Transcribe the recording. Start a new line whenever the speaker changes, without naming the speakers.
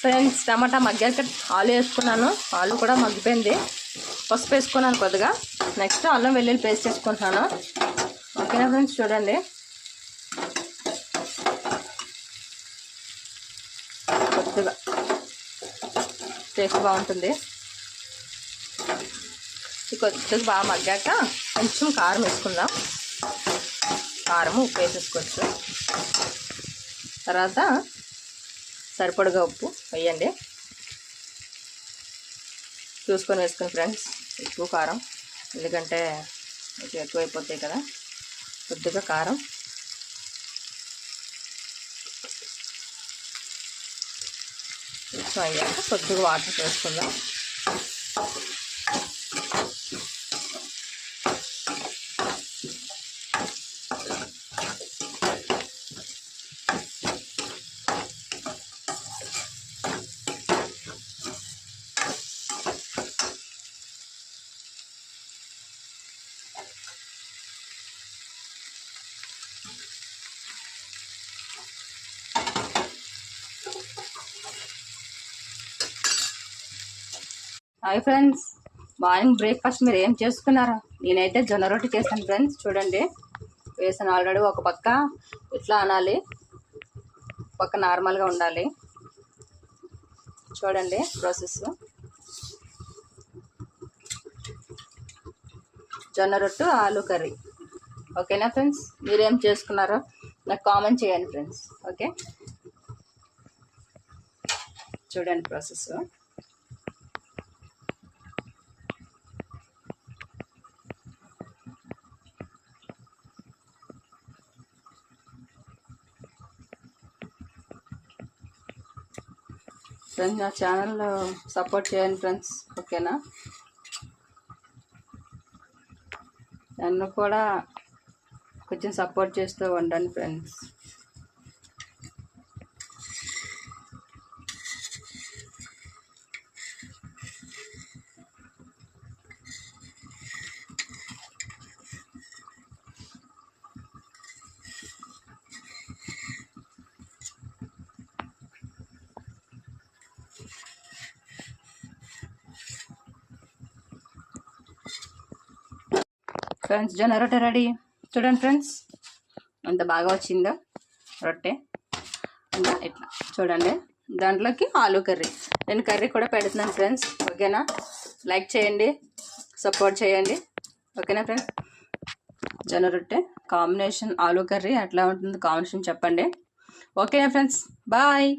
Friends టమాటా మగ్గాక ఆలు వేసుకున్నాను. ఆలు కూడా మగ్గిపోయింది. పసుపు వేసుకున్నాను కొద్దిగా. నెక్స్ట్ అల్లం వెల్లుల్లి పేస్ట్ వేసుకుంటున్నాను. ఓకేనా ఫ్రెండ్స్, చూడండి కొద్దిగా టేస్ట్ బాగుంటుంది. కొద్దిగా బాగా మగ్గాక కొంచెం కారం వేసుకుందాం. కారం ఉప్పు వేసేసుకోవచ్చు. తర్వాత సరిపడగా ఉప్పు వేయండి. చూసుకొని వేసుకుని ఫ్రెండ్స్ ఉప్పు కారం, ఎందుకంటే కొంచెం ఎక్కువైపోతాయి కదా. కొద్దిగా కారం, కొంచెం అయ్యాక కొద్దిగా వాటర్ వేసుకుందాం. హాయ్ ఫ్రెండ్స్, మార్నింగ్ బ్రేక్ఫాస్ట్ మీరు ఏం చేసుకున్నారా? నేనైతే జొన్న రొట్టె చేశాను ఫ్రెండ్స్. చూడండి వేసాను ఆల్రెడీ. ఒక పక్క ఇట్లా అనాలి, పక్క నార్మల్గా ఉండాలి. చూడండి ప్రాసెస్. జొన్న రొట్టె ఆలు కర్రీ. ఓకేనా ఫ్రెండ్స్, మీరేం చేసుకున్నారో నాకు కామెంట్ చేయండి ఫ్రెండ్స్. ఓకే, చూడండి ప్రాసెస్. ఫ్రెండ్స్ నా ఛానల్లో సపోర్ట్ చేయండి ఫ్రెండ్స్. ఓకేనా, నన్ను కూడా కొంచెం సపోర్ట్ చేస్తూ ఉండండి ఫ్రెండ్స్. ఫ్రెండ్స్ జొన్న రొట్టె రెడీ. చూడండి ఫ్రెండ్స్ ఎంత బాగా వచ్చిందో రొట్టె. ఇంకా ఇట్లా చూడండి. దాంట్లోకి ఆలు కర్రీ. నేను కర్రీ కూడా పెడుతున్నాను ఫ్రెండ్స్. ఓకేనా, లైక్ చేయండి, సపోర్ట్ చేయండి. ఓకేనా ఫ్రెండ్స్, జొన్న రొట్టె కాంబినేషన్ ఆలు కర్రీ ఎట్లా ఉంటుంది కాంబినేషన్ చెప్పండి. ఓకేనా ఫ్రెండ్స్, బాయ్.